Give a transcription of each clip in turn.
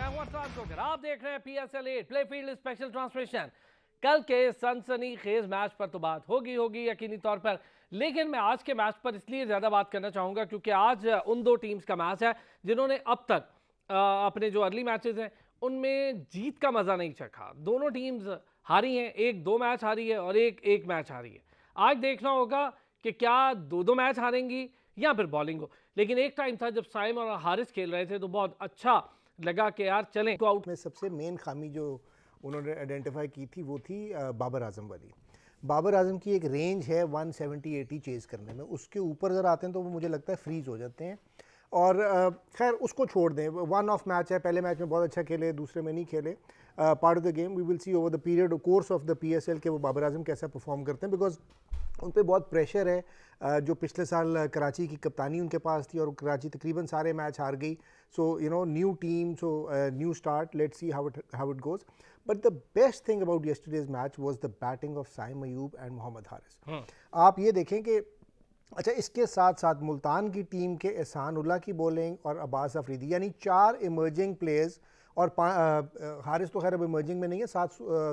मैं हूं अरसान जोकर, आप देख रहे हैं PSL 8 प्लेफील्ड स्पेशल ट्रांसमिशन। कल के सनसनी खेज मैच पर तो बात होगी यकीनी तौर पर, लेकिन मैं आज के मैच पर इसलिए ज़्यादा बात करना चाहूँगा क्योंकि आज उन दो टीम्स का मैच है जिन्होंने अब तक अपने जो अर्ली मैचेस हैं उनमें जीत का मज़ा नहीं चखा। दोनों टीम्स हारी हैं, एक 2 मैच हारी है और एक मैच हारी है। आज देखना होगा कि क्या दो मैच हारेंगी या फिर बॉलिंग हो। लेकिन एक टाइम था जब साइम और हारिस खेल रहे थे तो बहुत अच्छा लगा कि यार चलें तो आउट में सबसे मेन खामी जो उन्होंने आइडेंटिफाई की थी वो थी बाबर आजम वाली। बाबर आजम की एक रेंज है 170-80 चेज़ करने में, उसके ऊपर अगर आते हैं तो वो मुझे लगता है फ्रीज हो जाते हैं। और खैर उसको छोड़ दें, वन ऑफ मैच है, पहले मैच में बहुत अच्छा खेले, दूसरे में नहीं खेले। Part of the game we will see over the period course of the PSL के वो बाबर आजम कैसा परफॉर्म करते हैं, बिकॉज उन पर बहुत प्रेशर है। जो पिछले साल कराची की कप्तानी उनके पास थी और कराची तकरीबन सारे मैच हार गई। So you know new team, so new start, let's see how it goes. But the best thing about yesterday's match was the batting of Saim Ayub and Mohammad Haris. आप ये देखें कि अच्छा, इसके साथ साथ मुल्तान की टीम के एहसान उल्लाह की बॉलिंग और अब्बास अफरीदी, यानी 4 इमर्जिंग प्लेयर्स, और हारिस तो खैर अब इमर्जिंग में नहीं है, साथ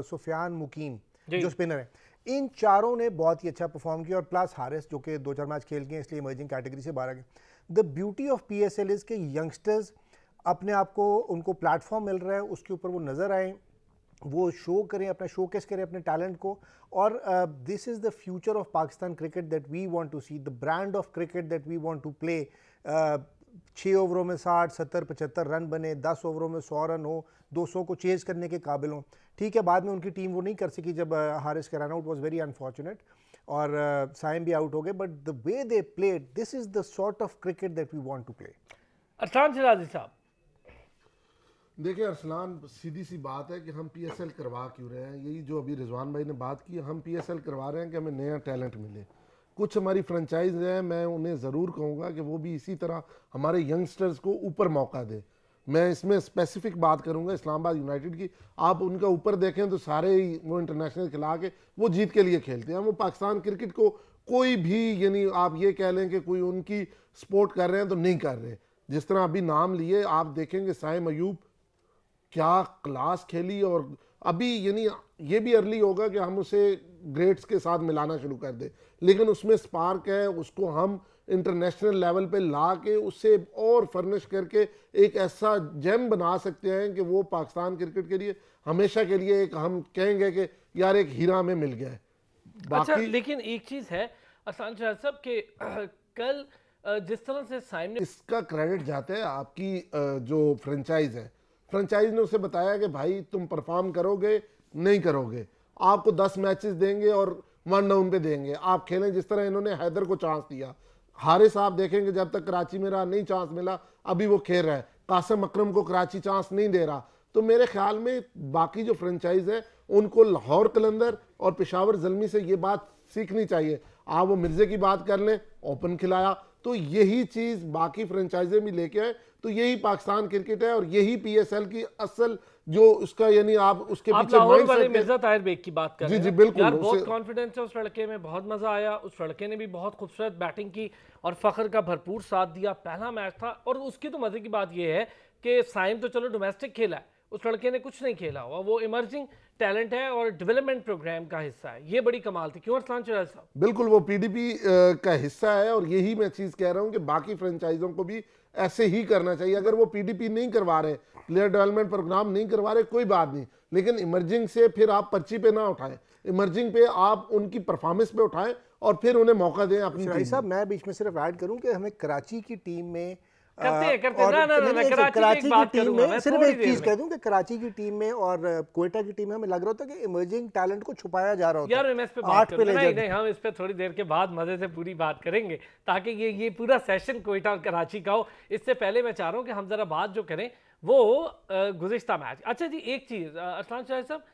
सुफियान मुकीम जो स्पिनर है, इन चारों ने बहुत ही अच्छा परफॉर्म किया। और प्लस हारिस जो कि 2-4 मैच खेल गए इसलिए इमर्जिंग कैटेगरी से बाहर आ गए। The beauty of PSL is के यंगस्टर्स अपने आप को, उनको प्लेटफॉर्म मिल रहा है, उसके ऊपर वो नज़र आए, वो शो करें, अपना शोकेस करें अपने टैलेंट को। और this is the future of Pakistan cricket that we want to see, the brand of cricket that we want to play. 6 ओवरों में 60, 70, 75 रन बने, 10 ओवरों में 100 रन हो, 200 को चेज़ करने के काबिल हों। ठीक है, बाद में उनकी टीम वो नहीं कर सकी जब हारिस का run out was very unfortunate और साइम भी आउट हो गए। But the way they played, this is the sort of cricket that we want to play. Arsalan Sherazi साहब, देखिए अरसलान, सीधी सी बात है कि हम PSL करवा क्यों रहे हैं। यही जो अभी रिजवान भाई ने बात की, हम PSL करवा रहे हैं कि हमें नया टैलेंट मिले। कुछ हमारी फ्रेंचाइज हैं, मैं उन्हें ज़रूर कहूँगा कि वो भी इसी तरह हमारे यंगस्टर्स को ऊपर मौका दे। मैं इसमें स्पेसिफिक बात करूँगा इस्लामाबाद यूनाइटेड की। आप उनका ऊपर देखें तो सारे ही वो इंटरनेशनल खिला के वो जीत के लिए खेलते हैं। वो पाकिस्तान क्रिकेट को कोई भी, यानी आप ये कह लें कि कोई उनकी सपोर्ट कर रहे हैं तो नहीं कर रहे। जिस तरह अभी नाम लिए, आप देखेंगे साइम अयूब क्या क्लास खेली, और अभी यानी ये भी अर्ली होगा कि हम उसे ग्रेट्स के साथ मिलाना शुरू कर दें, लेकिन उसमें स्पार्क है, उसको हम इंटरनेशनल लेवल पे ला के उससे और फर्निश करके एक ऐसा जेम बना सकते हैं कि वो पाकिस्तान क्रिकेट के लिए हमेशा के लिए एक, हम कहेंगे कि यार एक हीरा हमें मिल गया है। अच्छा, लेकिन एक चीज़ है अरसान शराजी साहब के कल जिस तरह से साइम ने, इसका क्रेडिट जाता है आपकी जो फ्रेंचाइज है। फ्रेंचाइज ने उसे बताया कि भाई तुम परफॉर्म करोगे नहीं करोगे, आपको 10 मैचेस देंगे और 1 डाउन पे देंगे, आप खेलें। जिस तरह इन्होंने हैदर को चांस दिया, हारिस आप देखेंगे जब तक कराची में रहा नहीं चांस मिला, अभी वो खेल रहा है। कासिम अकरम को कराची चांस नहीं दे रहा। तो मेरे ख्याल में बाकी जो फ्रेंचाइज है उनको लाहौर कलंदर और पेशावर ज़ल्मी से ये बात सीखनी चाहिए। आप वो मिर्जे की बात कर लें, ओपन खिलाया, तो यही चीज़ बाकी फ्रेंचाइजें भी लेके आए। तो यही पाकिस्तान क्रिकेट है और यही PSL की असल जो उसका, यानी आप उसके आप पीछे लाहौर वाले मिर्जा ताहिर बेग की बात कर रहे हैं। जी बिल्कुल, यार बहुत कॉन्फिडेंस है उस लड़के में, बहुत मजा आया। उस लड़के ने भी बहुत खूबसूरत बैटिंग की और फखर का भरपूर साथ दिया। पहला मैच था और उसकी तो मजे की बात यह है कि साइम तो चलो डोमेस्टिक खेला है, उस लड़के ने कुछ नहीं खेला हुआ, वो इमर्जिंग टैलेंट है और डेवलपमेंट प्रोग्राम का हिस्सा है। ये बड़ी कमाल थी, क्यों अरसान शराजी साहब? बिल्कुल, वो PDP का हिस्सा है और यही मैं चीज़ कह रहा हूँ कि बाकी फ्रेंचाइजों को भी ऐसे ही करना चाहिए। अगर वो PDP नहीं करवा रहे, प्लेयर डेवलपमेंट प्रोग्राम नहीं करवा रहे, कोई बात नहीं, लेकिन इमर्जिंग से फिर आप पर्ची पे ना उठाएं, इमर्जिंग पे आप उनकी परफॉर्मेंस पे उठाएं और फिर उन्हें मौका दें अपनी टीम में। साहब, मैं बीच में सिर्फ ऐड करूं कि हमें कराची की टीम में करते और ना, कराची की टीम में सिर्फ एक चीज में कह दूं कि कराची की टीम में और क्वेटा की टीम में हमें लग रहा होता है कि इमर्जिंग टैलेंट को छुपाया जा रहा होता है। यार मैं इस पे बात करूंगा, नहीं हम इस पे थोड़ी देर के बाद मजे से पूरी बात करेंगे ताकि ये पूरा सेशन क्वेटा और कराची का हो। इससे पहले मैं चाह रहा हूँ कि हम जरा बात जो करें वो गुज़िश्ता मैच। अच्छा जी, एक चीज़ अरसान शराजी साहब,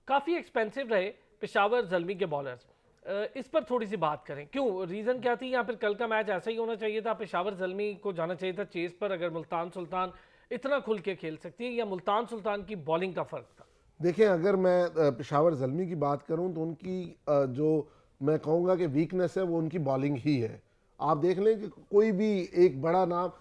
काफ़ी एक्सपेंसिव रहे पेशावर ज़ल्मी के बॉलर्स, इस पर थोड़ी सी बात करें। क्यों, रीज़न क्या थी? या फिर कल का मैच ऐसा ही होना चाहिए था, पेशावर ज़ल्मी को जाना चाहिए था चेज़ पर, अगर मुल्तान सुल्तान इतना खुल के खेल सकती है, या मुल्तान सुल्तान की बॉलिंग का फ़र्क था? देखें, अगर मैं पेशावर ज़ल्मी की बात करूं तो उनकी जो मैं कहूँगा कि वीकनेस है वो उनकी बॉलिंग ही है। आप देख लें कि कोई भी एक बड़ा नाम,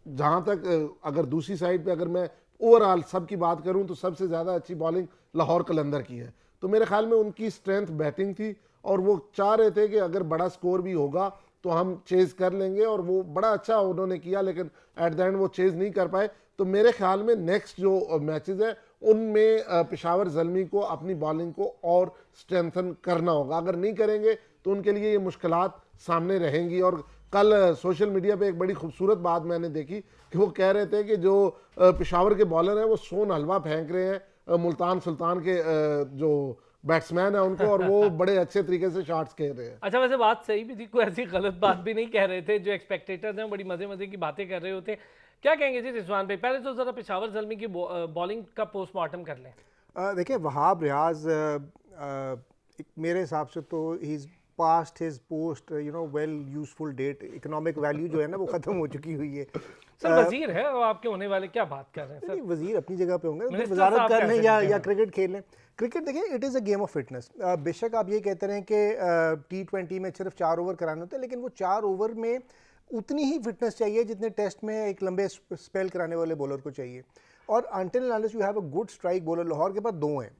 जहाँ तक अगर दूसरी साइड पे अगर मैं ओवरऑल सब की बात करूं तो सबसे ज़्यादा अच्छी बॉलिंग लाहौर कलंदर की है। तो मेरे ख्याल में उनकी स्ट्रेंथ बैटिंग थी और वो चाह रहे थे कि अगर बड़ा स्कोर भी होगा तो हम चेज कर लेंगे, और वो बड़ा अच्छा उन्होंने किया, लेकिन एट द एंड वो चेज नहीं कर पाए। तो मेरे ख्याल में नेक्स्ट जो मैचेस है उनमें पेशावर ज़ल्मी को अपनी बॉलिंग को और स्ट्रेंथन करना होगा। अगर नहीं करेंगे तो उनके लिए ये मुश्किलात सामने रहेंगी। और कल सोशल मीडिया पे एक बड़ी खूबसूरत बात मैंने देखी कि वो कह रहे थे कि जो पेशावर के बॉलर हैं वो सोन हलवा फेंक रहे हैं मुल्तान सुल्तान के जो बैट्समैन है उनको, और वो बड़े अच्छे तरीके से शॉट्स खेल रहे हैं। अच्छा, वैसे बात सही भी थी, कोई ऐसी गलत बात भी नहीं कह रहे थे। जो एक्सपेक्टेटर्स हैं बड़ी मजे मजे की बातें कर रहे होते हैं। क्या कहेंगे जी रिजवान भाई? पहले तो जरा पेशावर ज़ल्मी की बॉलिंग का पोस्टमार्टम कर लें। देखिए वहाब रियाज मेरे हिसाब से तो he is past his post well useful date. Economic value जो है ना वो ख़त्म हो चुकी हुई है। सर वजीर है और आपके होने वाले, क्या बात कर रहे हैं सर? नहीं, वजीर अपनी जगह पे होंगे, मिनिस्टर वजारत साहब कर कह लें सकते या हैं। क्रिकेट खेल लें। क्रिकेट देखिए it is a game of fitness. बेशक आप ये कहते रहें कि T20 में सिर्फ 4 ओवर कराने होते हैं, लेकिन वो 4 ओवर में उतनी ही फिटनेस चाहिए जितने टेस्ट में एक लंबे स्पेल कराने वाले बॉलर को चाहिए। और until unless you have a good strike bowler, Lahore के पास 2 हैं,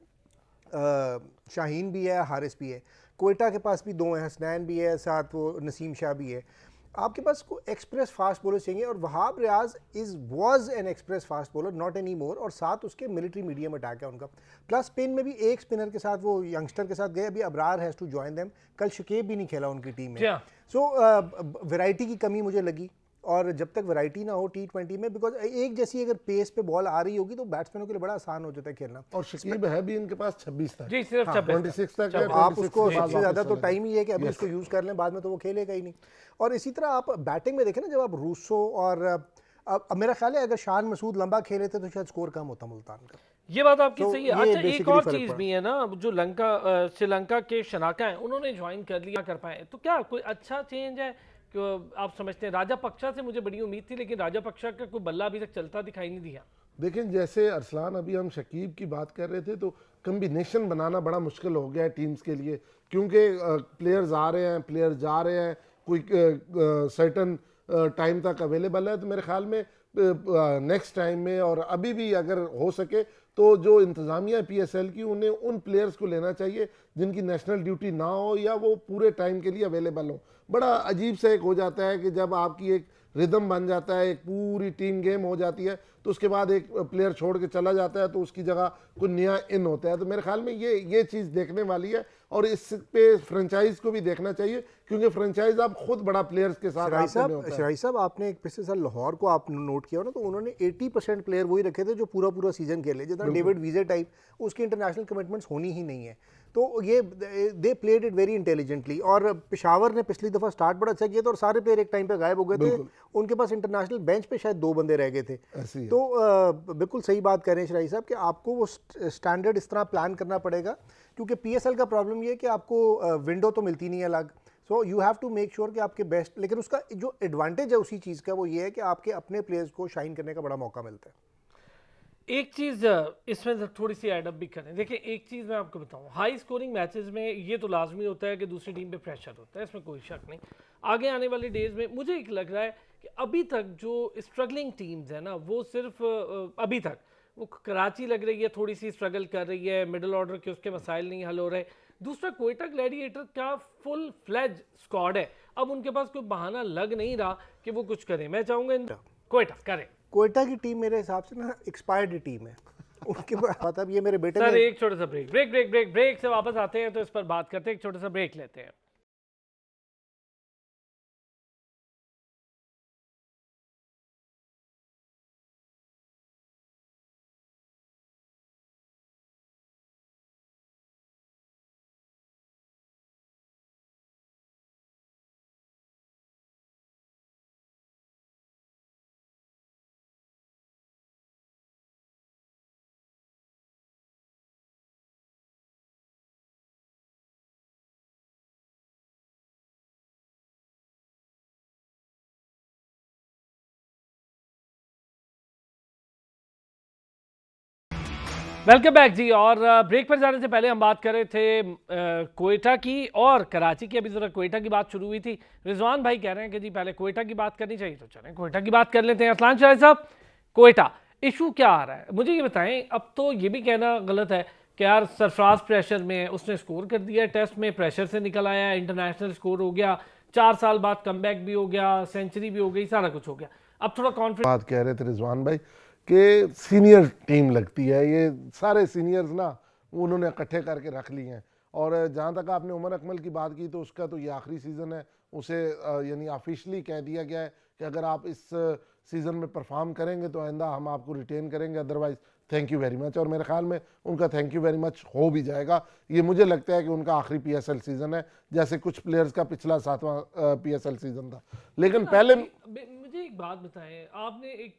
शाहीन भी है, हारिस भी है। कोयटा के पास भी 2 हैं, हसनैन भी है, साथ वो नसीम शाह भी है। आपके पास को एक्सप्रेस फास्ट बॉलर चाहिए, और Wahab Riaz was an express fast bowler, not any more. और साथ उसके मिलिट्री मीडियम अटैक है उनका। प्लस स्पिन में भी एक स्पिनर के साथ वो यंगस्टर के साथ गए, अभी Abrar has to join them. कल शकीब भी नहीं खेला उनकी टीम में। सो वैरायटी की कमी मुझे लगी, और जब तक वैरायटी ना हो T20 में, बिकॉज एक जैसी अगर पेस पे बॉल आ रही होगी तो बैट्समैनों के लिए बड़ा आसान हो जाता है खेलना। और शकीब है भी इनके पास 26 तक जी, सिर्फ 26 तक है। आप 26 उसको के बाद सबसे ज़्यादा वापस तो चले टाइम ही है कि अभी उसको यूज़ कर लें, बाद में तो वो खेलेगा ही नहीं। और इसी तरह आप बैटिंग में देखें ना, जब आप रूसो और अब मेरा ख्याल है अगर शान मसूद लंबा खेले थे तो शायद स्कोर कम होता मुल्तान का। ये बात आपकी तो सही है। ये अच्छा, एक basically और फर्क चीज़ पड़ा। भी है ना, जो श्रीलंका के शनाका हैं उन्होंने ज्वाइन कर लिया, कर पाए तो क्या कोई अच्छा चेंज है कि आप समझते हैं? राजापक्षा से मुझे बड़ी उम्मीद थी, लेकिन राजापक्षा का कोई बल्ला अभी तक चलता दिखाई नहीं दिया। लेकिन जैसे अरसलान अभी हम शकीब की बात कर रहे थे, तो कम्बिनेशन बनाना बड़ा मुश्किल हो गया है टीम्स के लिए, क्योंकि प्लेयर्स आ रहे हैं, प्लेयर्स जा रहे हैं, कोई सर्टन टाइम तक अवेलेबल है। तो मेरे ख्याल में नेक्स्ट टाइम में और अभी भी अगर हो सके तो जो इंतज़ामिया PSL की, उन्हें उन प्लेयर्स को लेना चाहिए जिनकी नेशनल ड्यूटी ना हो या वो पूरे टाइम के लिए अवेलेबल हो। बड़ा अजीब सा एक हो जाता है कि जब आपकी एक रिदम बन जाता है, एक पूरी टीम गेम हो जाती है, तो उसके बाद एक प्लेयर छोड़ के चला जाता है तो उसकी जगह कोई नया इन होता है। तो मेरे ख्याल में ये चीज़ देखने वाली है, और इस पे फ्रेंचाइज को भी देखना चाहिए, क्योंकि फ्रेंचाइज आप खुद बड़ा प्लेयर्स के साथ आते में होता है। शराई साहब, आपने एक पिछले साल लाहौर को आप नोट किया हो ना, तो उन्होंने 80% प्लेयर वही रखे थे जो पूरा सीजन खेले, जितना डेविड वीजे टाइप, उसकी इंटरनेशनल कमिटमेंट्स होनी ही नहीं है। तो ये they played it very intelligently. और पेशावर ने पिछली दफ़ा स्टार्ट बड़ा अच्छा किया था और सारे प्लेयर एक टाइम पे गायब हो गए थे, उनके पास इंटरनेशनल बेंच पे शायद 2 बंदे रह गए थे। तो बिल्कुल सही बात कह रहे हैं शराई साहब कि आपको वो स्टैंडर्ड इस तरह प्लान करना पड़ेगा, क्योंकि PSL का प्रॉब्लम ये है कि आपको विंडो तो मिलती नहीं है अलग। So you have to make sure कि आपके बेस्ट, लेकिन उसका जो एडवांटेज है उसी चीज़ का वो ये है कि आपके अपने प्लेयर्स को शाइन करने का बड़ा मौका मिलता है। एक चीज़ इसमें थोड़ी सी एडअप भी करें। देखिए, एक चीज़ मैं आपको बताऊं, हाई स्कोरिंग मैचेस में ये तो लाजमी होता है कि दूसरी टीम पे प्रेशर होता है, इसमें कोई शक नहीं। आगे आने वाले डेज में मुझे एक लग रहा है कि अभी तक जो स्ट्रगलिंग टीम्स है ना, वो सिर्फ अभी तक वो कराची लग रही है थोड़ी सी स्ट्रगल कर रही है, मिडिल ऑर्डर के उसके मसाइल नहीं हल हो रहे। दूसरा, कोयटा ग्लैडिएटर का फुल फ्लेज स्क्वाड है, अब उनके पास कोई बहाना लग नहीं रहा कि वो कुछ करें। मैं चाहूँगा कोयटा करें। कोयटा की टीम मेरे हिसाब से ना एक्सपायर्ड टीम है उनके पास। मतलब ये मेरे बेटे सर एक छोटा सा ब्रेक से वापस आते हैं तो इस पर बात करते हैं। एक छोटा सा ब्रेक लेते हैं। वेलकम बैक जी। और ब्रेक पर जाने से पहले हम बात कर रहे थे कोयटा की और कराची की। अभी जरा कोयटा की बात शुरू हुई थी, रिजवान भाई कह रहे हैं कि जी पहले कोयटा की बात करनी चाहिए, तो चलें कोयटा की बात कर लेते हैं। असलान शाह साहब, कोयटा इशू क्या आ रहा है मुझे ये बताएं। अब तो ये भी कहना गलत है कि यार सरफराज प्रेशर में है, उसने स्कोर कर दिया टेस्ट में, प्रेशर से निकल आया, इंटरनेशनल स्कोर हो गया, 4 साल बाद कमबैक भी हो गया, सेंचुरी भी हो गई, सारा कुछ हो गया। अब थोड़ा कॉन्फिडेंस बात कह रहे थे रिजवान भाई कि सीनियर टीम लगती है, ये सारे सीनियर्स ना उन्होंने इकट्ठे करके रख लिए हैं। और जहाँ तक आपने उमर अकमल की बात की तो उसका तो ये आखिरी सीज़न है, उसे यानी ऑफिशियली कह दिया गया है कि अगर आप इस सीज़न में परफॉर्म करेंगे तो आइंदा हम आपको रिटेन करेंगे, otherwise thank you very much. और मेरे ख्याल में उनका थैंक यू वेरी मच हो भी जाएगा। ये मुझे लगता है कि उनका आखिरी PSL सीज़न है, जैसे कुछ प्लेयर्स का पिछला 7वां PSL सीज़न था। लेकिन पहले मुझे एक बात बताएं, आपने एक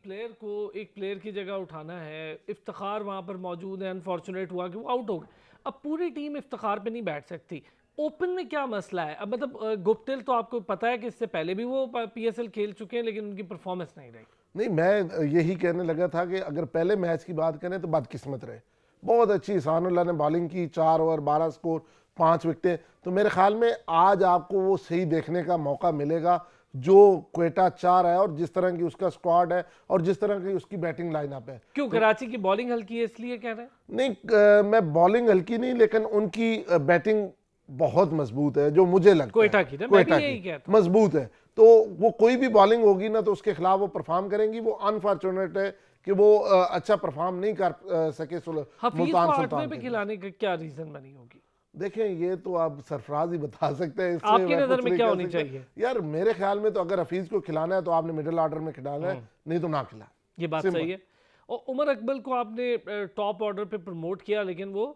प्लेयर की जगह उठाना है, इफ्तिखार वहां पर मौजूद है, अनफॉर्चुनेट हुआ कि वो आउट हो गए, अब पूरी टीम इफ्तिखार पे नहीं बैठ सकती। ओपन में क्या मसला है? अब मतलब गुप्तिल तो आपको पता है कि इससे पहले भी वो PSL खेल चुके हैं लेकिन उनकी परफॉर्मेंस नहीं रही। नहीं, मैं यही कहने लगा था कि अगर पहले मैच की बात करें तो बदकिस्मत रहे, बहुत अच्छी इहसानुल्लाह ने बॉलिंग की, 4 ओवर 12 स्कोर 5 विकेटें। तो मेरे ख्याल में आज आपको वो सही देखने का मौका मिलेगा जो क्वेटा चाह रहा है और जिस तरह की उसका स्क्वाड है और जिस तरह की उसकी बैटिंग लाइनअप है। क्यों कराची की बॉलिंग हल्की है इसलिए कह रहे हैं? नहीं, मैं बॉलिंग हल्की नहीं, लेकिन उनकी बैटिंग बहुत मजबूत है, जो मुझे लगता है क्वेटा की ना, मैं भी यही कहता हूं। मजबूत है। तो वो कोई भी बॉलिंग होगी ना तो उसके खिलाफ वो परफॉर्म करेंगी। वो अनफॉर्चुनेट है कि वो अच्छा परफॉर्म नहीं कर सके हफीज को मुल्तान 8वें सुल्तान पे के। खिलाने का क्या रीजन बनी होगी? देखें, ये तो आप सरफराज ही बता सकते हैं, इससे आपकी मैं नजर कुछ में नहीं क्या कह होनी सकता। चाहिए? यार मेरे ख्याल में तो अगर हफीज को खिलाना है तो आपने मिडिल ऑर्डर में खिलाना है, नहीं तो ना खिला। ये बात सही है। और उमर अकमल को आपने टॉप ऑर्डर पे प्रमोट किया, लेकिन वो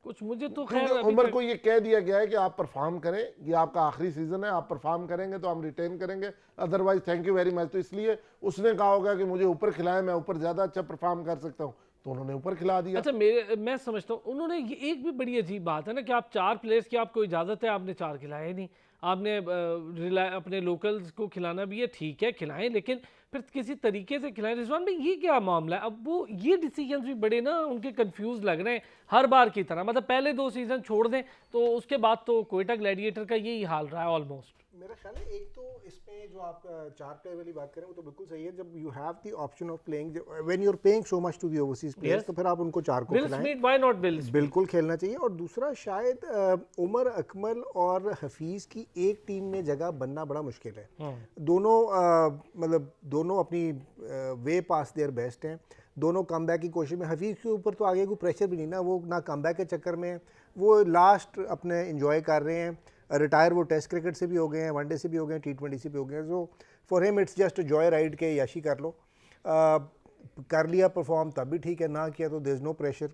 कुछ मुझे तो खैर क्योंकि अभी उमर तक- को ये कह दिया गया है कि आप परफॉर्म करें, ये आपका आखिरी सीजन है, आप परफॉर्म करेंगे तो हम रिटेन करेंगे, otherwise thank you very much. तो इसलिए उसने कहा होगा कि मुझे ऊपर खिलाए, मैं ऊपर ज्यादा अच्छा परफॉर्म कर सकता हूँ, तो उन्होंने ऊपर खिला दिया। अच्छा, मैं समझता हूँ उन्होंने ये एक भी बड़ी अजीब बात है ना कि आप 4 प्लेयर्स की आपको इजाज़त है, आपने 4 खिलाए नहीं। आपने अपने लोकल्स को खिलाना भी है, ठीक है खिलाएं, लेकिन फिर किसी तरीके से खिलाएं। रिजवान भाई ये क्या मामला है? अब वो ये डिसीजंस भी बड़े ना उनके कंफ्यूज लग रहे हैं हर बार की तरह। मतलब पहले 2 सीजन छोड़ दें तो उसके बाद तो क्वेटा ग्लैडिएटर का यही हाल रहा है ऑलमोस्ट। मेरा ख्याल है एक तो इसमें जो आप 4 प्लेयर वाली बात करें वो तो बिल्कुल सही है। जब you have the option of playing, when you are paying so much to the overseas players, तो फिर आप उनको 4 को विल खिलाएं, Smith, why not will Smith? बिल्कुल खेलना चाहिए। और दूसरा शायद उमर अकमल और हफीज़ की एक टीम में जगह बनना बड़ा मुश्किल है। दोनों मतलब दोनों अपनी वे पास देयर बेस्ट हैं, दोनों कमबैक की कोशिश में। हफीज़ के ऊपर तो आगे कोई प्रेशर भी नहीं ना, वो ना कमबैक के चक्कर में, वो लास्ट अपने एंजॉय कर रहे हैं। रिटायर वो टेस्ट क्रिकेट से भी हो गए हैं, वनडे से भी हो गए हैं, T20 से भी हो गए हैं। So for him it's just Joy ride के याशी कर लो। कर लिया परफॉर्म तब भी ठीक है, ना किया तो देयर इज नो प्रेशर।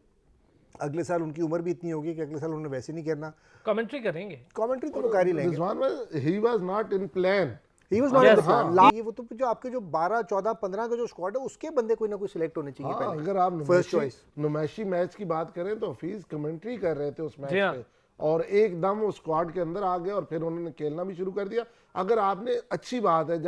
अगले साल उनकी उम्र भी इतनी होगी कि अगले साल उन्होंने वैसे नहीं करना। कमेंट्री करेंगे। कमेंट्री तो वो कर ही लेंगे। रिजवान में he was not in plan. He was not Yes, in the plan. ये वो तो जो आपके जो 12 14 15 का जो स्क्वाड है उसके बंदे कोई ना कोई सिलेक्ट होने चाहिए हाँ, पहले। अगर आप फर्स्ट चॉइस। नुमैशी मैच की बात करें तो हफीज कमेंट्री कर रहे थे उस मैच जी हाँ। पे, और एकदम वो स्क्वाड के अंदर आ गए और फिर उन्होंने खेलना भी शुरू कर दिया। अगर आपने, अच्छी बात है,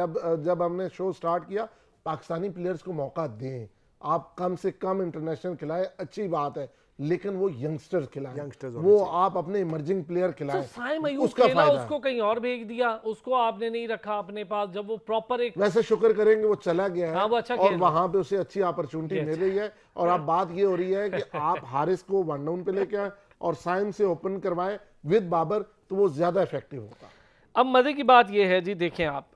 जब हमने शो स्टार्ट किया, पाकिस्तानी प्लेयर्स को मौका दें, आप कम से कम इंटरनेशनल खिलाएं, अच्छी बात है, लेकिन वो यंगस्टर्स खिलाएं, यंगस्टर्स वो आप अपने इमर्जिंग प्लेयर खिलाएं, साइम अयूब उसका खेला, फायदा उसको कहीं और भेज दिया, उसको आपने नहीं रखा अपने पास जब वो प्रॉपर एक वैसे शुक्र करेंगे वो चला गया है। हाँ, वो अच्छा और खेल वहां पे उसे अच्छी अपॉर्चुनिटी मिल रही है। और अब बात ये हो रही है कि आप हारिस को 1 डाउन पे लेके आए और साइम से ओपन करवाएं विद बाबर, तो वो ज्यादा इफेक्टिव होगा। अब मज़े की बात यह है जी, देखें आप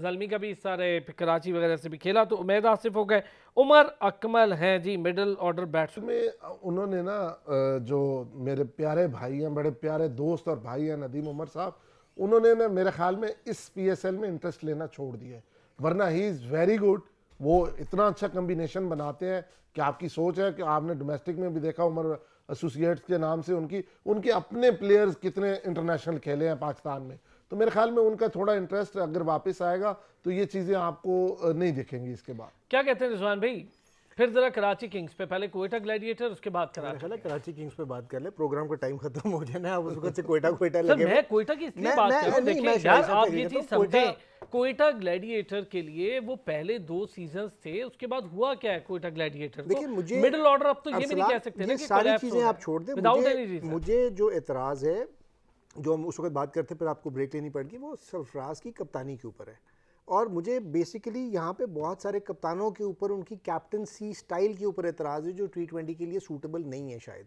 ज़ल्मी का भी हिस्सा रहे, कराची वगैरह से भी खेला, तो उमैद आसिफ हो गए, उमर अकमल हैं जी मिडिल ऑर्डर बैट्समैन। में उन्होंने ना जो मेरे प्यारे भाई हैं, बड़े प्यारे दोस्त और भाई हैं नदीम उमर साहब, उन्होंने ना मेरे ख्याल में इस PSL में इंटरेस्ट लेना छोड़ दिया है। वरना ही इज़ वेरी गुड, वो इतना अच्छा कम्बिनेशन बनाते हैं कि आपकी सोच है कि आपने डोमेस्टिक में भी देखा, उमर एसोसिएट्स के नाम से उनके अपने प्लेयर्स कितने इंटरनेशनल खेले हैं पाकिस्तान में। तो मेरे ख्याल में उनका थोड़ा इंटरेस्ट अगर वापस आएगा तो ये चीज़ें आपको नहीं दिखेंगी इसके बाद। क्या कहते हैं रिजवान भाई? फिर जरा कराची किंग्स पे, पहले क्वेटा ग्लैडिएटर, उसके बाद मेरा कराची। ख्याल है कराची किंग्स पे बात कर ले, प्रोग्राम का टाइम खत्म हो जाए ना, आप उस वक्त से क्वेटा सर लगे मैं क्वेटा की इसलिए बात कर रहा हूँ, देखिए यार आप ये चीज समझें, क्वेटा ग्लैडिएटर के लिए वो पहले 2 सीजन्स थे, उसके बाद हुआ क्या है क्वेटा ग्लैडिएटर देखिए को? मुझे मिडिल ऑर्डर अब तो ये भी नहीं कह सकते ना ये कि सारी collapse चीजें हो आप रहा है, छोड़ दें। without any reason। मुझे जो एतराज़ है, जो हम उस वक्त बात करते फिर आपको ब्रेक लेनी पड़ेगी, वो सरफराज की कप्तानी के ऊपर है। और मुझे बेसिकली यहाँ पे बहुत सारे कप्तानों के ऊपर उनकी कैप्टनसी स्टाइल के ऊपर एतराज़ है जो T20 के लिए सूटेबल नहीं है शायद।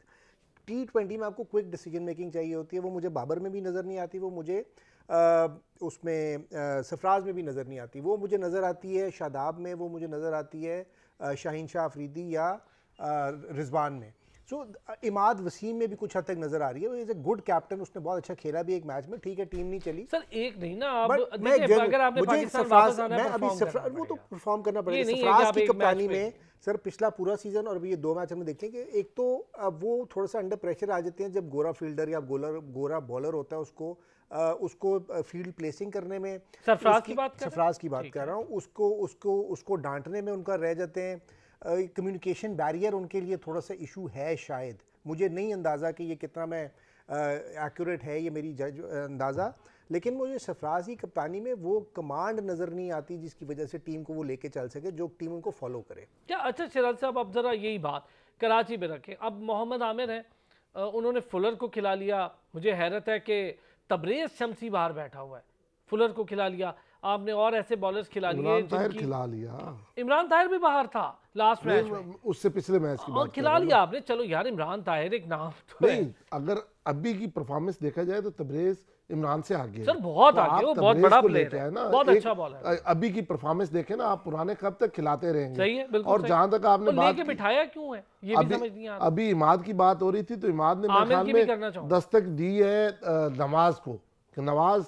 T20 में आपको क्विक डिसीजन मेकिंग चाहिए होती है, वो मुझे बाबर में भी नज़र नहीं आती, वो मुझे उसमें सरफराज में भी नज़र नहीं आती, वो मुझे नज़र आती है शादाब में, वो मुझे नज़र आती है शाहीन शाह अफरीदी या रिजवान में। सो इमाद वसीम में भी कुछ हद तक नजर आ रही है, इज ए गुड कैप्टन, उसने बहुत अच्छा खेला भी एक मैच में, ठीक है टीम नहीं चली सर एक नहीं ना, अब बट देखिए अगर आपने पाकिस्तान वापस आना है, वो तो परफॉर्म करना ये पड़ेगा। नहीं है कि सरफराज आप की एक कप्तानी मैच पे- में सर पिछला पूरा सीजन और अभी ये 2 मैच हमने देखे कि एक तो वो थोड़ा सा अंडर प्रेशर आ जाते हैं जब गोरा फील्डर या गोरा बॉलर होता है, उसको फील्ड प्लेसिंग करने में, सरफराज उसकी- की बात कर रहे हैं? सरफराज की बात कर रहा हूँ, उसको डांटने में उनका रह जाते हैं। कम्युनिकेशन बैरियर उनके लिए थोड़ा सा इशू है शायद, मुझे नहीं अंदाज़ा कि ये कितना मैं एक्यूरेट है ये मेरी जज अंदाज़ा, लेकिन मुझे सरफराज की कप्तानी में वो कमांड नज़र नहीं आती जिसकी वजह से टीम को वो लेके चल सके, जो टीम उनको फॉलो करे। क्या अच्छा सिराज साहब, अब जरा यही बात कराची में रखें, अब मोहम्मद आमिर है, उन्होंने फुलर को खिला लिया, मुझे हैरत है कि तबरेज शमसी बाहर बैठा हुआ है, फुलर को खिला लिया आपने, और ऐसे बॉलर्स खिला लिए इमरान ताहिर जिनकी- खिला लिया, इमरान ताहिर भी बाहर था लास्ट मैच में, उससे पिछले मैच की और बात कर खिला रहा हूं लिया आपने। चलो यार, इमरान ताहिर एक नाम तो है। नहीं, अगर अभी की परफॉर्मेंस देखा जाए तो तबरेज इमरान से आगे है। सर बहुत तो आगे, आप वो बहुत तबरेज बड़ा को प्लेयर लेके है, आए ना, बहुत एक- अच्छा बॉलर है। अभी की परफॉर्मेंस देखे ना आप, पुराने कब तक खिलाते रहेंगे। सही है, बिल्कुल और सही। जहां तक आपने तो बात लेके की, बिठाया क्यों है, ये भी समझ नहीं आ रहा। अभी इमाद की बात हो रही थी तो इमाद ने मेरे आमिर ख्याल की भी करना में चाहूंगा। दस्तक दी है नवाज को कि नवाज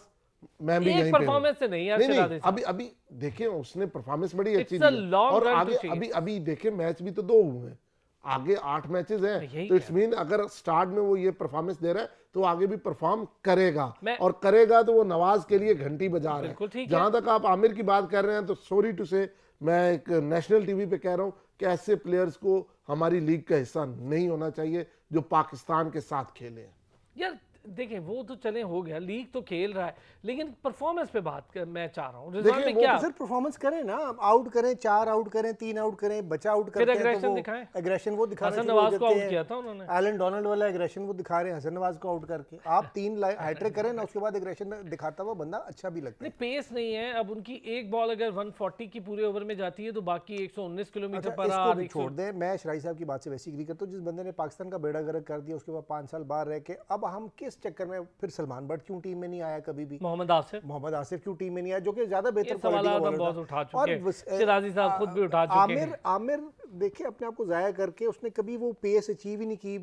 मैं भी एक यहीं पे हूं। परफॉर्मेंस से नहीं यार नहीं सिराज नहीं, साहब। अभी देखिए उसने परफॉर्मेंस बड़ी अच्छी It's a दी है। long और run to आगे chase. अभी देखिए मैच भी तो 2 हुए हैं, आगे 8 मैचेस यही हैं, तो इट्स मीन अगर स्टार्ट में वो ये परफॉर्मेंस दे रहा है तो आगे भी परफॉर्म करेगा, मैं- और करेगा तो वो नवाज के लिए घंटी बजा रहा बिल्कुल है। ठीक जहां तक आप आमिर की बात कर रहे हैं तो सॉरी टू से, मैं एक नेशनल टीवी पे कह रहा हूं कि ऐसे प्लेयर्स को हमारी लीग का हिस्सा नहीं होना चाहिए जो पाकिस्तान के साथ खेले हैं। यार देखें, वो तो चले हो गया, लीग तो खेल रहा है, लेकिन परफॉर्मेंस पे मैं चाह रहा हूँ रिजवान देखिए, में वो क्या। तो सर परफॉर्मेंस करें ना, आउट करें, 4 आउट करें, 3 आउट करें, बचा आउट फिर करते हैं aggression तो वो दिखाएं। एग्रेशन वो दिखाना हसन शुरू हो नवाज को जाते आउट हैं। किया था उन्होंने। एलन डोनाल्ड वाला एग्रेशन वो दिखा रहे हैं हसन नवाज को आउट करके। आप 3 हैट्रिक करें ना, उसके बाद एग्रेशन दिखाता हुआ बंदा अच्छा भी लगता नहीं, है। पेस नहीं है अब उनकी, एक बॉल अगर 140 की पूरे ओवर में जाती है तो बाकी 119 किलोमीटर अच्छा, पर इसको आवर भी छोड़ दें, मैं शराई साहब की बात से वैसे एग्री करता हूँ, जिस बंदे ने पाकिस्तान का बेड़ा गर्क कर दिया उसके बाद 5 साल बाहर रह के, अब हम किस चक्कर में फिर सलमान बट क्यों टीम में नहीं आया कभी भी, मोहम्मद आसिफ, मोहम्मद आसिफ क्यों टीम में नहीं आया, जो कि ज्यादा बेहतर ये सवाल क्वालिटी का हम बॉलर बहुत था। उठा और चुके हैं, बस, सिराजी साहब खुद भी उठा चुके हैं। आमिर देखिए अपने आप को जाया करके उसने कभी वो पेस अचीव ही नहीं की।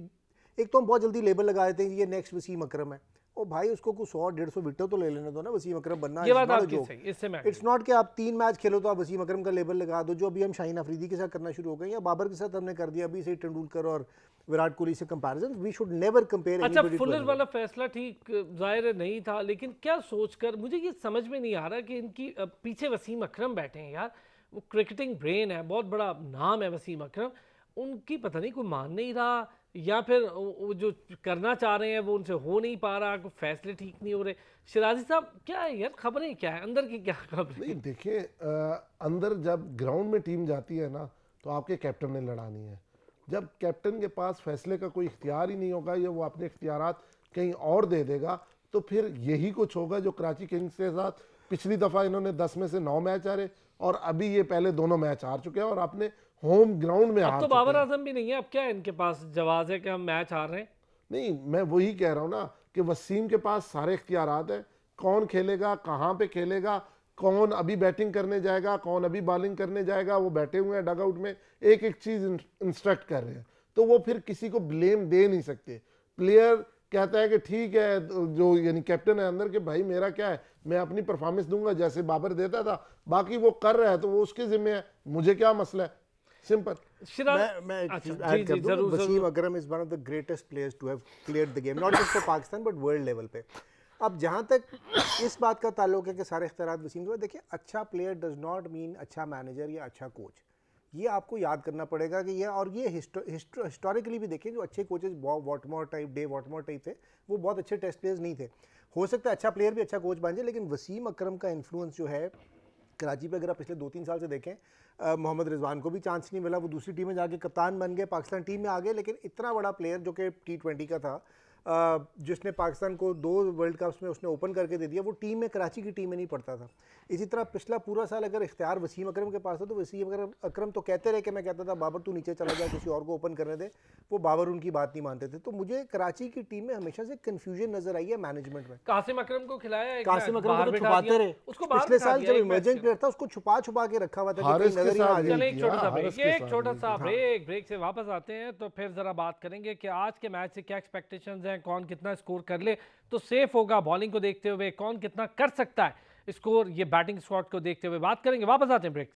एक तो हम बहुत जल्दी लेबल लगा देते हैं कि ये नेक्स्ट वसीम अकरम है, ओ भाई उसको कुछ 100-150 विकेट तो ले लेने दो ना, वसीम अकरम बनना। ये बात आपकी सही, इससे मैं इट्स नॉट कि आप 3 मैच खेलो तो आप वसीम अकरम का लेबल लगा दो, जो अभी हम शाहीन अफरीदी के साथ करना शुरू हो गए या बाबर के साथ हमने कर दिया अभी से तेंदुलकर और विराट कोहली से comparison. We should never compare. अच्छा, फुलर वाला फैसला ठीक जाहिर है नहीं था, लेकिन क्या सोचकर, मुझे ये समझ में नहीं आ रहा कि इनकी पीछे वसीम अकरम बैठे हैं यार, वो क्रिकेटिंग ब्रेन है, बहुत बड़ा नाम है वसीम अकरम, उनकी पता नहीं कोई मान नहीं रहा, या फिर वो जो करना चाह रहे हैं वो उनसे हो नहीं पा रहा, कोई फैसले ठीक नहीं हो रहे। शिराजी साहब क्या है यार, खबरें क्या है, अंदर की क्या खबरें? नहीं देखिए, अंदर जब ग्राउंड में टीम जाती है ना तो आपके कैप्टन ने लड़ानी है। जब कैप्टन के पास फैसले का कोई इख्तियार ही नहीं होगा या वो अपने इख्तियारात कहीं और दे देगा, तो फिर यही कुछ होगा जो कराची किंग्स के साथ पिछली दफ़ा इन्होंने 10 में से 9 मैच हारे, और अभी ये पहले दोनों मैच हार चुके हैं और अपने होम ग्राउंड में अब हार तो चुके बाबर हैं। आजम भी नहीं है, अब क्या इनके पास जवाब है कि हम मैच हार रहे हैं? नहीं, मैं वही कह रहा हूँ ना कि वसीम के पास सारे इख्तियारात हैं, कौन खेलेगा, कहाँ पे खेलेगा, कौन अभी बैटिंग करने जाएगा, कौन अभी बॉलिंग करने जाएगा, वो बैठे हुए हैं डगआउट में, एक एक चीज़ इंस्ट्रक्ट कर रहे हैं, तो वो फिर किसी को ब्लेम दे नहीं सकते। प्लेयर कहता है कि ठीक है, जो यानी कैप्टन है अंदर, के भाई मेरा क्या है, मैं अपनी परफॉर्मेंस दूंगा जैसे बाबर देता था, बाकी वो कर रहा है तो वो उसके जिम्मे है, मुझे क्या मसला है, सिंपल। मैं एक चीज ऐड कर दूं, Wasim Akram is one of the greatest players to have graced the game, not just for Pakistan but world level पे। अब जहाँ तक इस बात का ताल्लुक है कि सारे इख्तियारात वसीम के, देखिए अच्छा प्लेयर डज नॉट मीन अच्छा मैनेजर या अच्छा कोच, ये आपको याद करना पड़ेगा कि ये, और ये हिस्टोरिकली भी देखिए, जो अच्छे coaches Whatmore type, day Whatmore type थे, वो बहुत अच्छे टेस्ट प्लेयर्स नहीं थे। हो सकता है अच्छा प्लेयर भी अच्छा कोच बन जाए, लेकिन वसीम अकरम का इन्फ्लुएंस जो है कराची पे, अगर आप पिछले 2-3 साल से देखें, मोहम्मद रिजवान को भी चांस नहीं मिला, वो दूसरी टीम में जाके कप्तान बन गए, पाकिस्तान टीम में आ गए, लेकिन इतना बड़ा प्लेयर जो कि T20 का था, जिसने पाकिस्तान को 2 वर्ल्ड कप्स में उसने ओपन करके दे दिया, वो टीम में कराची की टीम में नहीं पड़ता था। इसी तरह पिछला पूरा साल अगर इख्तियार वसीम अकरम के पास था तो वसीम अकरम तो कहते रहे कि मैं कहता था बाबर तू नीचे चला जा, किसी और को ओपन करने दे, वो बाबर उनकी बात नहीं मानते थे। तो मुझे कराची की टीम में हमेशा से कन्फ्यूजन नजर आई है मैनेजमेंट में। कासिम अकरम को खिलाया, कासिम अकरम को तो छुपाते रहे, उसको पिछले साल जब इमर्जिंग प्लेयर था उसको छुपा छुपा के रखा हुआ था कि हारिस कोई के नजर ही ना आ साथ जाए। चलें एक छोटा सा ब्रेक, हारिस के एक साथ छोटा सा हाँ। ब्रेक से वापस आते हैं तो फिर जरा बात करेंगे कि आज के मैच से क्या एक्सपेक्टेशंस हैं, कौन कितना स्कोर कर ले तो सेफ होगा बॉलिंग को देखते हुए, कौन कितना कर सकता है स्कोर ये बैटिंग स्क्वाड को देखते हुए। बात करेंगे, वापस आते हैं ब्रेक।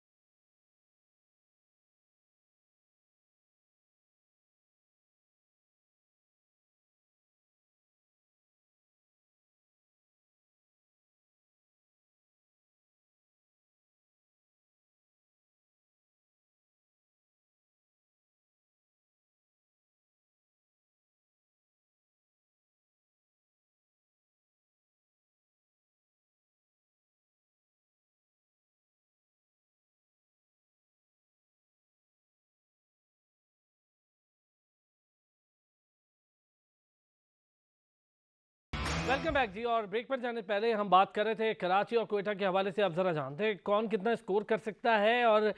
वेलकम बैक जी। और ब्रेक पर जाने पहले हम बात कर रहे थे कराची और कोयटा के हवाले से। आप ज़रा जानते हैं कौन कितना स्कोर कर सकता है। और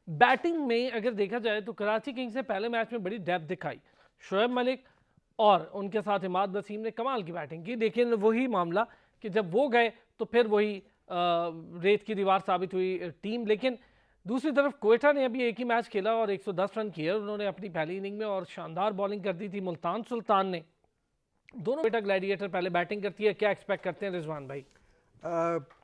बैटिंग में अगर देखा जाए तो कराची किंग्स ने पहले मैच में बड़ी डेप्थ दिखाई, शोएब मलिक और उनके साथ इमाद वसीम ने कमाल की बैटिंग की, लेकिन वही मामला कि जब वो गए तो फिर वही रेत की दीवार साबित हुई टीम। लेकिन दूसरी तरफ कोयटा ने अभी एक ही मैच खेला और 110 रन किए उन्होंने अपनी पहली इनिंग में, और शानदार बॉलिंग कर दी थी मुल्तान सुल्तान ने। दोनों कोयटा ग्लैडिएटर पहले बैटिंग करती है, क्या एक्सपेक्ट करते हैं रिजवान भाई?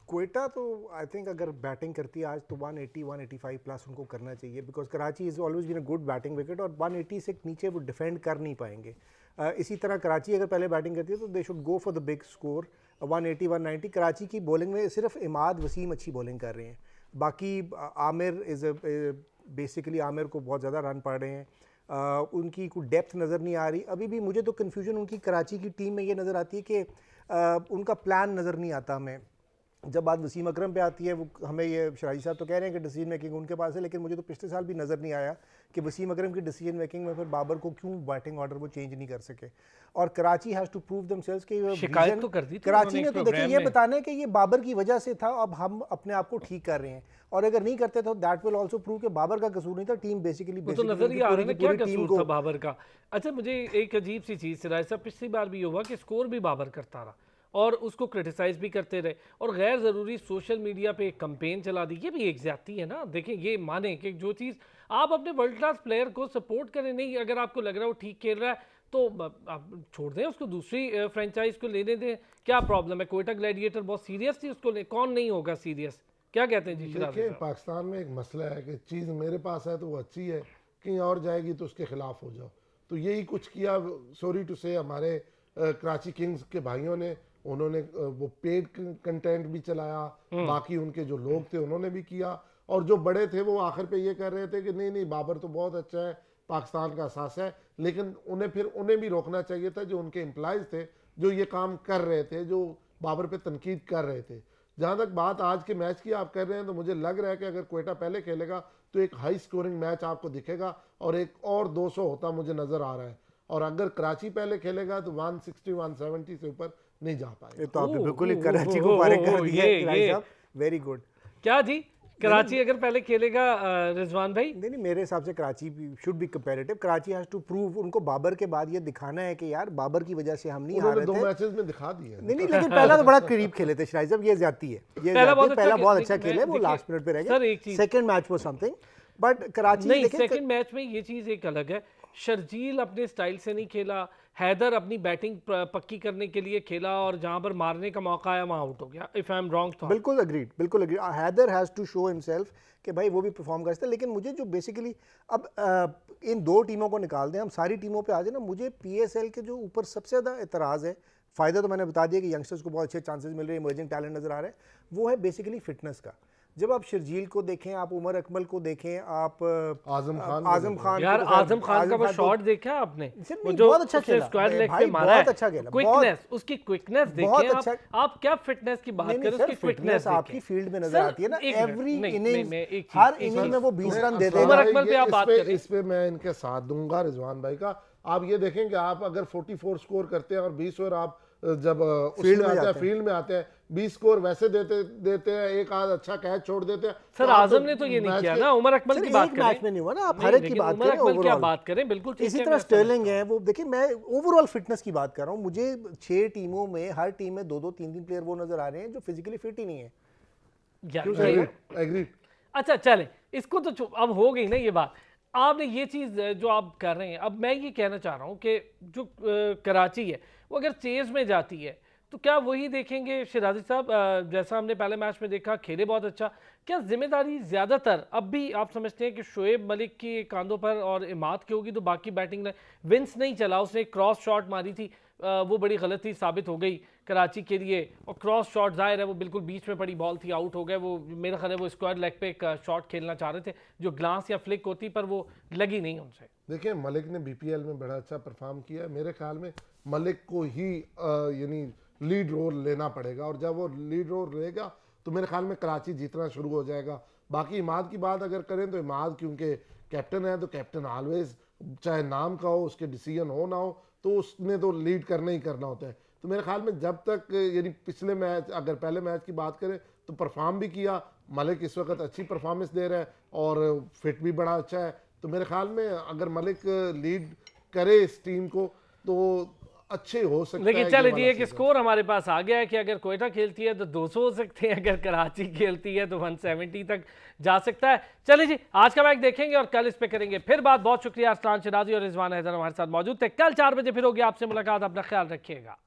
कोयटा तो आई थिंक अगर बैटिंग करती है आज तो 180 185 प्लस उनको करना चाहिए, because Karachi is always been a good batting wicket और 180 से नीचे वो डिफेंड कर नहीं पाएंगे। इसी तरह कराची अगर पहले बैटिंग करती है तो they should go for the big score 180 190। Karachi की बॉलिंग में सिर्फ इमाद वसीम अच्छी बॉलिंग कर रहे हैं, बाकी आमिर इज़ बेसिकली आमिर को बहुत ज़्यादा रन पड़ रहे हैं। उनकी कोई डेप्थ नज़र नहीं आ रही अभी भी। मुझे तो कन्फ्यूजन उनकी कराची की टीम में ये नज़र आती है कि उनका प्लान नज़र नहीं आता हमें। जब बात वसीम अकरम पे आती है, वो हमें ये शराजी साहब तो कह रहे हैं कि डिसीजन मेकिंग उनके पास है, लेकिन मुझे तो पिछले साल भी नज़र नहीं आया कि वसीम अकरम की डिसीजन मेकिंग में फिर बाबर को क्यों बैटिंग ऑर्डर वो चेंज नहीं कर सके। और Karachi has to prove themselves कि शिकायत तो कर दी थी कराची ने, तो देखिए ये में। बताना है कि ये बाबर की वजह से था, अब हम अपने आप को ठीक कर रहे हैं, और अगर नहीं करते तो दैट विल आल्सो प्रूव कि बाबर का कसूर नहीं था, टीम बेसिकली तो नजर ही आ रहा है ना क्या कसूर था बाबर का। अच्छा, मुझे एक अजीब सी चीज़ सिराज साहब, पिछली बार भी हुआ कि स्कोर भी बाबर करता रहा और उसको क्रिटिसाइज भी करते रहे और गैर ज़रूरी सोशल मीडिया पे एक कंपेन चला दी। ये भी एक ज्यादती है ना। देखें, ये माने कि जो चीज़ आप अपने वर्ल्ड क्लास प्लेयर को सपोर्ट करें, नहीं अगर आपको लग रहा है वो ठीक खेल रहा है तो आप छोड़ दें उसको, दूसरी फ्रेंचाइज को लेने दें, क्या प्रॉब्लम है? कोयटा ग्लैडिएटर बहुत सीरियस थी, उसको कौन नहीं होगा सीरियस? क्या कहते हैं जी? देखिए, पाकिस्तान में एक मसला है कि चीज़ मेरे पास है तो वो अच्छी है, कहीं और जाएगी तो उसके खिलाफ हो जाओ। तो यही कुछ किया, सॉरी टू से, हमारे कराची किंग्स के भाइयों ने। उन्होंने वो पेड कंटेंट भी चलाया, बाकी उनके जो लोग थे उन्होंने भी किया, और जो बड़े थे वो आखिर पे ये कर रहे थे कि नहीं नहीं बाबर तो बहुत अच्छा है, पाकिस्तान का असास है। लेकिन उन्हें भी रोकना चाहिए था, जो उनके एम्प्लॉयज़ थे जो ये काम कर रहे थे, जो बाबर पे तनकीद कर रहे थे। जहाँ तक बात आज के मैच की आप कर रहे हैं, तो मुझे लग रहा है कि अगर कोयटा पहले खेलेगा तो एक हाई स्कोरिंग मैच आपको दिखेगा और एक और 200 होता मुझे नज़र आ रहा है। और अगर कराची पहले खेलेगा तो 160 170 से ऊपर नहीं जा पाएगा। ये तो आपने बिल्कुल ही कराची को फारिग कर दिया है, वेरी गुड। क्या जी, कराची अगर पहले खेलेगा रिजवान भाई? नहीं, मेरे हिसाब से Karachi should be comparative. Karachi has to prove, उनको बाबर के बाद ये दिखाना है कि यार बाबर की वजह से हम नहीं हार रहे थे। 2 मैचेस में दिखा दिया। नहीं, लेकिन पहला तो बड़ा करीब खेले थे शराइज साहब, ये ज्यादती है। ये पहला बहुत अच्छा खेले, वो लास्ट मिनट पे रह गए। Second match was something, but Karachi नहीं, सेकंड मैच में ये चीज एक अलग है। शर्जील अपने स्टाइल से नहीं खेला, हैदर अपनी बैटिंग पक्की करने के लिए खेला और जहां पर मारने का मौका आया वहां आउट हो गया। इफ आई एम रॉन्ग तो बिल्कुल अग्रीड, बिल्कुल agreed. Haider has to show himself कि भाई वो भी परफॉर्म कर सकता है। लेकिन मुझे जो बेसिकली अब इन 2 टीमों को निकाल दें, हम सारी टीमों पे आ जाए ना, मुझे PSL के जो ऊपर सबसे ज़्यादा एतराज़ है, फ़ायदा तो मैंने बता दिया कि यंगस्टर्स को बहुत अच्छे चांसेस मिल रहे हैं, इमर्जिंग टैलेंट नज़र आ रहा है, वो है बेसिकली फिटनेस का। जब आप शर्जील को देखें, आप उमर अकमल को देखें, आप आजम खान यार आजम खान का वो शॉट देखा आपने? वो जो बहुत अच्छा खेला, स्क्वायर लेग भाई पे मारा बहुत अच्छा खेला, क्विकनेस, उसकी क्विकनेस बहुत देखिए अच्छा। आप क्या फिटनेस की बात करें, उसकी फिटनेस आपकी फील्ड में नजर आती है ना। एवरी इनिंग, एक हर इनिंग में वो 20 रन दे देगा। उमर अकमल पे आप बात करें, इस पे मैं इनके साथ दूंगा रिजवान भाई का। आप ये देखें कि आप अगर 44 स्कोर करते हैं और 20 ओवर आप जब फील्ड उसमें में आते हैं, जाते हैं। फील्ड में आते हैं, 20 स्कोर वैसे देते हैं, एक आध अच्छा कैच छोड़ देते हैं। सर आप आजम ने तो ये नहीं मैच किया के- ना, उमर अकमल सर की बात एक करें। मैच में नहीं हुआ ना, आप नहीं, हर एक की लेकिन बात उमर करें अकमल की आप ओवरऑल। बात करें, बिल्कुल ठीक इसी है, तरह मैं स्टर्लिंग समझता है, वो देखिए मैं ओवरऑल फिटनेस की बात कर रहा हूँ। मुझे 6 टीमों में हर टीम में 2-2 3-3 प्लेयर वो नजर आ रहे हैं जो फिजिकली फिट ही नहीं है। हूं। या- एग्रीड एग्रीड। अच्छा चले, इसको तो अब हो गई ना ये बात। आपने ये चीज़ जो आप कर रहे हैं, अब मैं ये कहना चाह रहा हूँ कि जो कराची है वो अगर चेज में जाती है तो क्या वही देखेंगे शिराजी साहब? जैसा हमने पहले मैच में देखा, खेले बहुत अच्छा, क्या जिम्मेदारी ज़्यादातर अब भी आप समझते हैं कि शोएब मलिक के कांधों पर और इमाद की होगी? तो बाकी बैटिंग ने विंस नहीं चला, उसने एक क्रॉस शॉट मारी थी, वो बड़ी गलती साबित हो गई कराची के लिए। और क्रॉस शॉट जाहिर है वो बिल्कुल बीच में पड़ी बॉल थी, आउट हो गए वो। मेरा ख्याल है वो स्क्वायर लेग पे एक शॉट खेलना चाह रहे थे जो ग्लास या फ्लिक होती, पर वो लगी नहीं उनसे। देखिए मलिक ने बीपीएल में बड़ा अच्छा परफॉर्म किया है। मेरे ख्याल में मलिक को ही यानी लीड रोल लेना पड़ेगा, और जब वो लीड रोल लेगा तो मेरे ख्याल में कराची जीतना शुरू हो जाएगा। बाकी इमाद की बात अगर करें तो इमाद क्योंकि कैप्टन है, तो कैप्टन ऑलवेज चाहे नाम का हो, उसके डिसीजन हो ना हो, तो उसने तो लीड करना ही करना होता है। तो मेरे ख्याल में जब तक यानी पिछले मैच, अगर पहले मैच की बात करें तो परफॉर्म भी किया मलिक, इस वक्त अच्छी परफॉर्मेंस दे रहा है और फिट भी बड़ा अच्छा है। तो मेरे ख्याल में अगर मलिक लीड करे इस टीम को तो अच्छे हो सकते हैं। लेकिन ये चले जी वाला एक सीजन। स्कोर हमारे पास आ गया है कि अगर कोयटा खेलती है तो 200 हो सकते हैं, अगर कराची खेलती है तो 170 तक जा सकता है। चलिए जी, आज का मैच देखेंगे और कल इस पे करेंगे फिर बात। बहुत शुक्रिया अरसलान शिराजी और रिजवान हैदर हमारे साथ मौजूद थे। कल 4 बजे फिर होगी आपसे मुलाकात, अपना ख्याल रखिएगा।